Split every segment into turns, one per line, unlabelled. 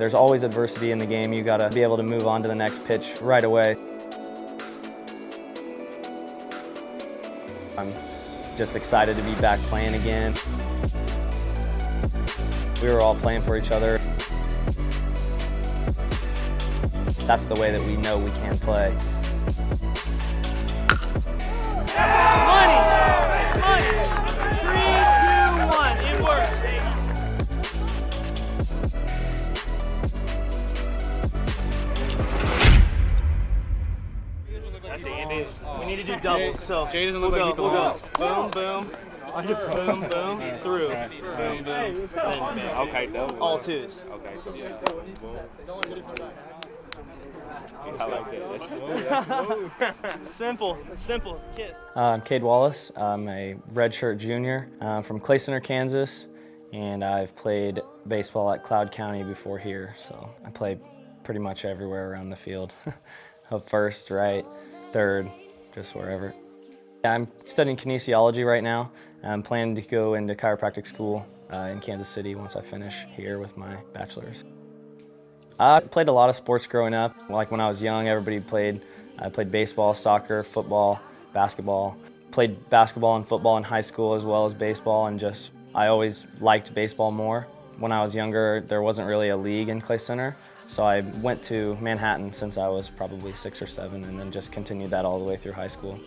There's always adversity in the game. You gotta be able to move on to the next pitch right away. I'm just excited to be back playing again. We were all playing for each other. That's the way that we know we can play.
Money! Money! 3, 2, 1, it worked! Actually, Andy, we need to do doubles, so
Jay doesn't look like he
we'll go.
belongs.
Boom, boom, boom, boom, through. Boom, boom, then
Okay, double.
all twos.
Okay, so yeah. I like that. That's smooth.
Simple, simple kiss.
I'm Kade Wallace. I'm a redshirt junior from Clay Center, Kansas, and I've played baseball at Cloud County before here, so I play pretty much everywhere around the field. First, right, third, just wherever. I'm studying kinesiology right now. I'm planning to go into chiropractic school in Kansas City once I finish here with my bachelor's. I played a lot of sports growing up. Like when I was young, everybody played. I played baseball, soccer, football, basketball. Played basketball and football in high school as well as baseball, and I always liked baseball more. When I was younger, there wasn't really a league in Clay Center, so I went to Manhattan since I was probably 6 or 7, and then just continued that all the way through high school.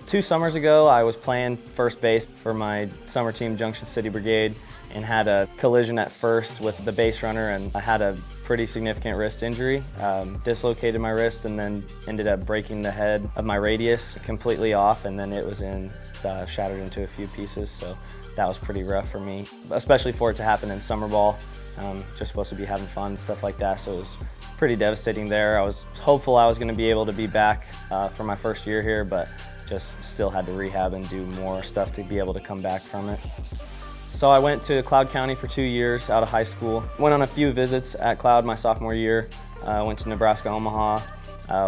2 summers ago, I was playing first base for my summer team, Junction City Brigade, and had a collision at first with the base runner, and I had a pretty significant wrist injury. Dislocated my wrist and then ended up breaking the head of my radius completely off, and then it was shattered into a few pieces, so that was pretty rough for me, especially for it to happen in summer ball. Just supposed to be having fun and stuff like that, so it was pretty devastating there. I was hopeful I was going to be able to be back for my first year here, but just still had to rehab and do more stuff to be able to come back from it. So I went to Cloud County for 2 years out of high school. Went on a few visits at Cloud my sophomore year. Went to Nebraska, Omaha,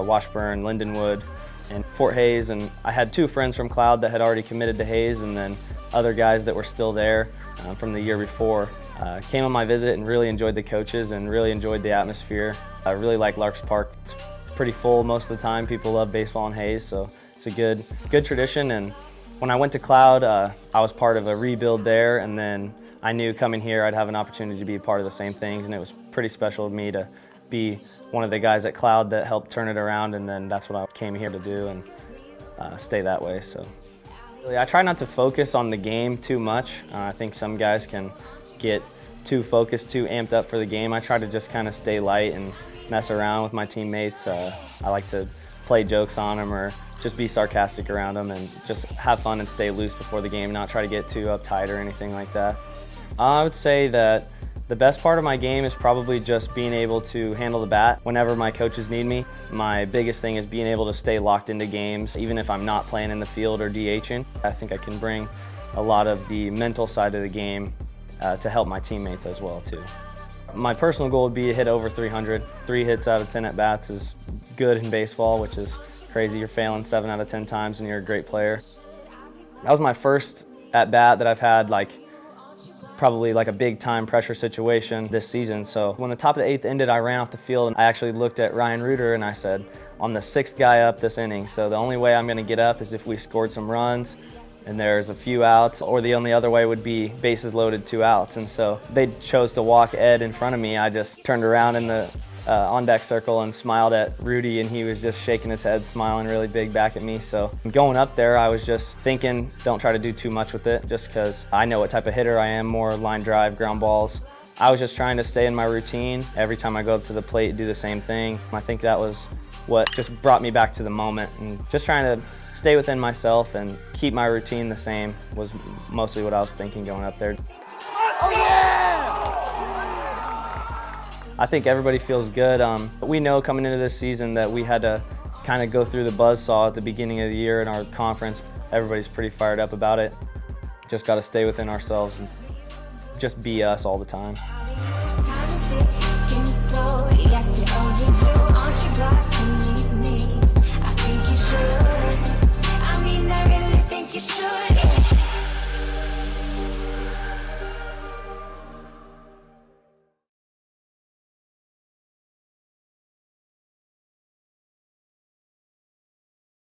Washburn, Lindenwood, and Fort Hays. And I had 2 friends from Cloud that had already committed to Hays, and then other guys that were still there from the year before. Came on my visit and really enjoyed the coaches and really enjoyed the atmosphere. I really like Larks Park. It's pretty full most of the time. People love baseball in Hays, so it's a good tradition. And when I went to Cloud, I was part of a rebuild there, and then I knew coming here I'd have an opportunity to be part of the same things, and it was pretty special to me to be one of the guys at Cloud that helped turn it around, and then that's what I came here to do and stay that way. So really, I try not to focus on the game too much. I think some guys can get too focused, too amped up for the game. I try to just kind of stay light and mess around with my teammates. I like to play jokes on them or just be sarcastic around them and just have fun and stay loose before the game, not try to get too uptight or anything like that. I would say that the best part of my game is probably just being able to handle the bat whenever my coaches need me. My biggest thing is being able to stay locked into games, even if I'm not playing in the field or DHing. I think I can bring a lot of the mental side of the game to help my teammates as well too. My personal goal would be to hit over 300. 3 hits out of 10 at-bats is good in baseball, which is crazy. You're failing 7 out of 10 times and you're a great player. That was my first at-bat that I've had probably a big time pressure situation this season. So when the top of the 8th ended, I ran off the field and I actually looked at Ryan Reuter and I said, I'm the 6th guy up this inning, so the only way I'm gonna get up is if we scored some runs and there's a few outs, or the only other way would be bases loaded, 2 outs. And so they chose to walk Ed in front of me. I just turned around in the on-deck circle and smiled at Rudy, and he was just shaking his head, smiling really big back at me. So going up there, I was just thinking, don't try to do too much with it, just because I know what type of hitter I am, more line drive, ground balls. I was just trying to stay in my routine. Every time I go up to the plate, do the same thing. I think that was what just brought me back to the moment, and just trying to stay within myself and keep my routine the same was mostly what I was thinking going up there. I think everybody feels good. We know coming into this season that we had to kind of go through the buzzsaw at the beginning of the year in our conference. Everybody's pretty fired up about it. Just got to stay within ourselves and just be us all the time. I think you should.